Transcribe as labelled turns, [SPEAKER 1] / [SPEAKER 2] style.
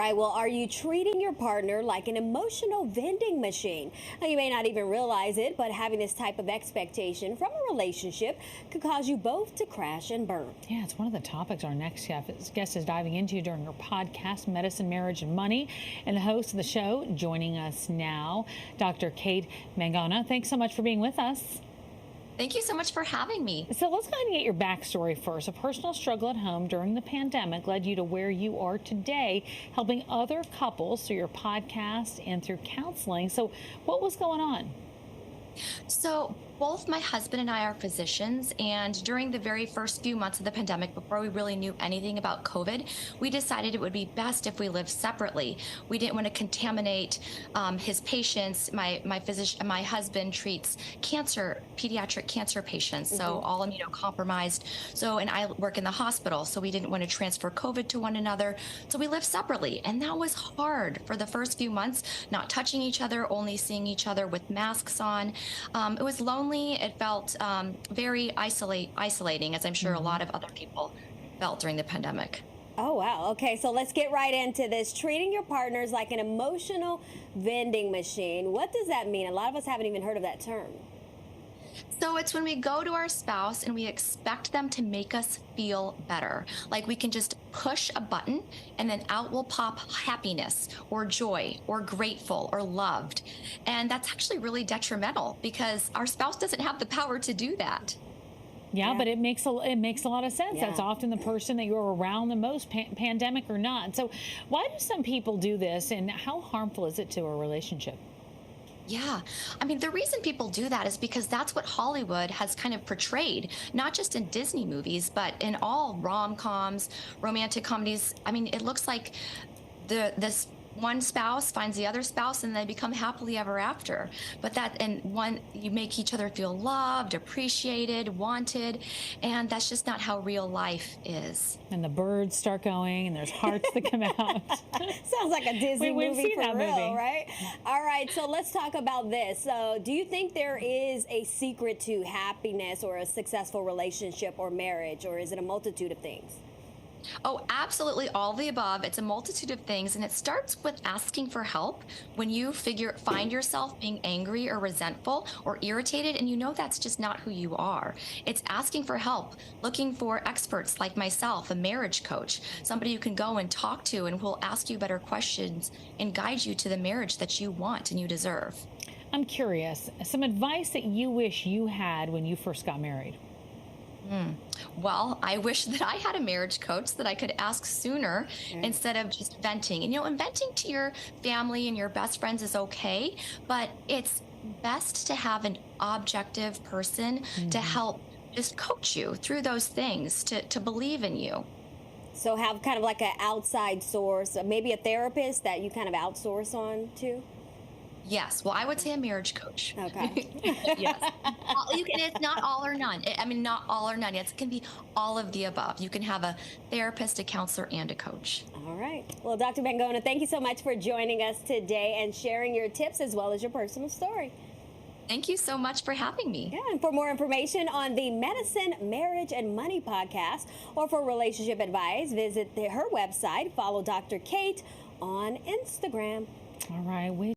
[SPEAKER 1] right, well, are you treating your partner like an emotional vending machine? Now, you may not even realize it, but having this type of expectation from a relationship could cause you both to crash and burn.
[SPEAKER 2] Yeah, it's one of the topics our next guest is diving into during her podcast, Medicine, Marriage, and Money. And the host of the show joining us now, Dr. Kate Mangona. Thanks so much for being with us.
[SPEAKER 3] Thank you so much for having me.
[SPEAKER 2] So let's go ahead and get your backstory first. A personal struggle at home during the pandemic led you to where you are today, helping other couples through your podcast and through counseling. So what was going on?
[SPEAKER 3] So both my husband and I are physicians, and during the very first few months of the pandemic, before we really knew anything about COVID, we decided it would be best if we lived separately. We didn't want to contaminate his patients. My husband treats pediatric cancer patients, so all immunocompromised. So, and I work in the hospital, so we didn't want to transfer COVID to one another. So we lived separately, and that was hard for the first few months, not touching each other, only seeing each other with masks on. It was lonely. It felt very isolating, as I'm sure a lot of other people felt during the pandemic.
[SPEAKER 1] Oh, wow. Okay, so let's get right into this. Treating your partners like an emotional vending machine. What does that mean? A lot of us haven't even heard of that term.
[SPEAKER 3] So it's when we go to our spouse and we expect them to make us feel better. Like we can just push a button and then out will pop happiness or joy or grateful or loved. And that's actually really detrimental because our spouse doesn't have the power to do that.
[SPEAKER 2] Yeah, but it makes a lot of sense.
[SPEAKER 1] Yeah.
[SPEAKER 2] That's often the person that you're around the most, pandemic or not. So why do some people do this, and how harmful is it to a relationship?
[SPEAKER 3] Yeah. I mean, the reason people do that is because that's what Hollywood has kind of portrayed, not just in Disney movies, but in all rom-coms, romantic comedies. I mean, it looks like this one spouse finds the other spouse and they become happily ever after. But you make each other feel loved, appreciated, wanted, and that's just not how real life is.
[SPEAKER 2] And the birds start going and there's hearts that come out.
[SPEAKER 1] Sounds like a Disney
[SPEAKER 2] We've
[SPEAKER 1] movie
[SPEAKER 2] seen
[SPEAKER 1] for
[SPEAKER 2] that
[SPEAKER 1] real,
[SPEAKER 2] movie.
[SPEAKER 1] right? All right, so let's talk about this. So do you think there is a secret to happiness or a successful relationship or marriage, or is it a multitude of things?
[SPEAKER 3] Oh, absolutely all the above. It's a multitude of things, and it starts with asking for help when you find yourself being angry or resentful or irritated, and you know that's just not who you are. It's asking for help, looking for experts like myself, a marriage coach, somebody you can go and talk to and who will ask you better questions and guide you to the marriage that you want and you deserve.
[SPEAKER 2] I'm curious, some advice that you wish you had when you first got married?
[SPEAKER 3] Well, I wish that I had a marriage coach that I could ask sooner instead of just venting. And venting to your family and your best friends is okay, but it's best to have an objective person to help just coach you through those things, to believe in you.
[SPEAKER 1] So have kind of like an outside source, maybe a therapist that you kind of outsource on to?
[SPEAKER 3] Yes. Well, I would say a marriage coach.
[SPEAKER 1] Okay.
[SPEAKER 3] Yes. It's not all or none. Not all or none. It can be all of the above. You can have a therapist, a counselor, and a coach.
[SPEAKER 1] All right. Well, Dr. Mangona, thank you so much for joining us today and sharing your tips as well as your personal story.
[SPEAKER 3] Thank you so much for having me.
[SPEAKER 1] Yeah, and for more information on the Medicine, Marriage, and Money podcast, or for relationship advice, visit her website. Follow Dr. Kate on Instagram.
[SPEAKER 2] All right.